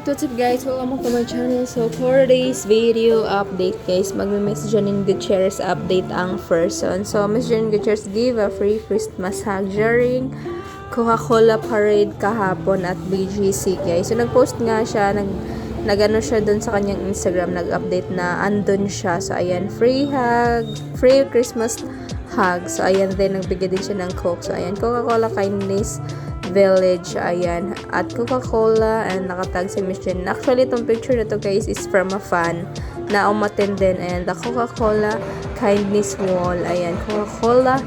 what's up guys? Welcome to my channel. So for today's video update guys, magme-Miss Janine Gutierrez update ang person. So Miss Janine Gutierrez give a free Christmas hug during Coca-Cola parade kahapon at BGC guys. So nag-post nga siya, nagano siya dun sa kanyang Instagram, nag-update na andun siya. So ayan, free hug, free Christmas hug. So ayan, then nagbigay din siya ng Coke. So ayan, Coca-Cola Kindness Village, ayan, at Coca-Cola, and nakatag si Miss Jen. Actually, itong picture na to guys is from a fan na umattend din, and the Coca-Cola Kindness Wall, ayan, Coca-Cola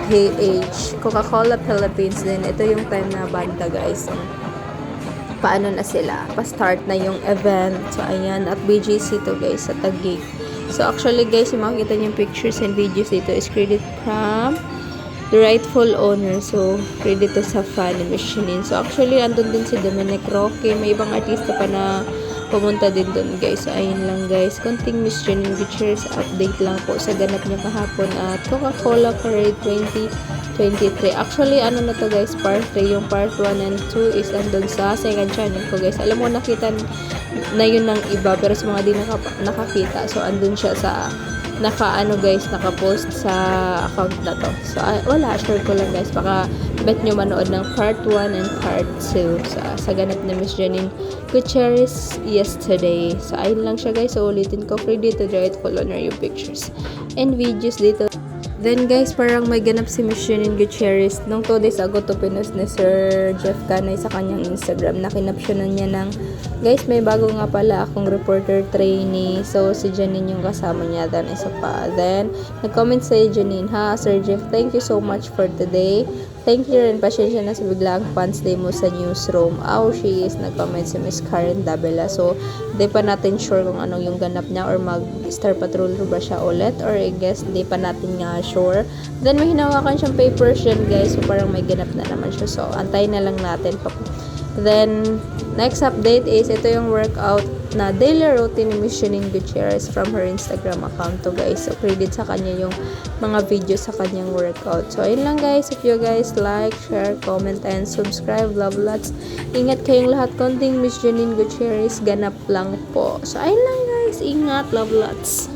PH, Coca-Cola Philippines din. Ito yung time na banda guys. Paano na sila? Pa-start na yung event. So, ayan, at BGC to guys, sa Taguig. So, actually guys, yung makikita niyo yung pictures and videos dito is credit from the rightful owner. So, credit to sa fan ni Miss Janine. So, actually, andun din si Dominic Roque. May ibang artista pa na pumunta din dun, guys. So, ayun lang, guys. Konting Miss Janine Gutierrez update lang po sa ganap niya kahapon at Coca-Cola Parade 2023. Actually, ano na to, guys, part 3. Yung part 1 and 2 is andun sa second channel ko, guys. Alam mo, nakita na yun ng iba, pero sa mga di nakakita. So, andun siya sa naka-post sa account na to. So, wala, share ko lang guys. Baka bet nyo manood ng part 1 and part 2 sa ganap na Miss Janine Gutierrez yesterday. So, ayun lang siya guys. So, ulitin ko, free dito, rightful owner yung pictures and videos dito. Then guys, parang may ganap si Miss Janine Gutierrez. Nung 2 days ago to pinost ni Sir Jeff Canay sa kanyang Instagram. Nakinapsyonan niya ng, guys, may bago nga pala akong reporter trainee. So, si Janine yung kasama niya. Then, isa pa. Then, nag-comment sa Janine, ha, Sir Jeff, thank you so much for today. Thank you rin. Pasensya na sa biglang fans day mo sa newsroom. She is. Nag-comment si Miss Karen Davila. So, di pa natin sure kung anong yung ganap niya or mag-star patroller ba siya ulit, or I guess di pa natin nga sure. Then, may hinawakan siyang papers dyan guys. So, parang may ganap na naman siya. So, antayin na lang natin. Then, next update is ito yung workout na daily routine ni Miss Janine Gutierrez from her Instagram account to guys. So, credit sa kanya yung mga videos sa kanyang workout. So, ayun lang guys. If you guys like, share, comment, and subscribe, love lots. Ingat kayong lahat. Konting Miss Janine Gutierrez ganap lang po. So, ayun lang guys. Ingat, love lots.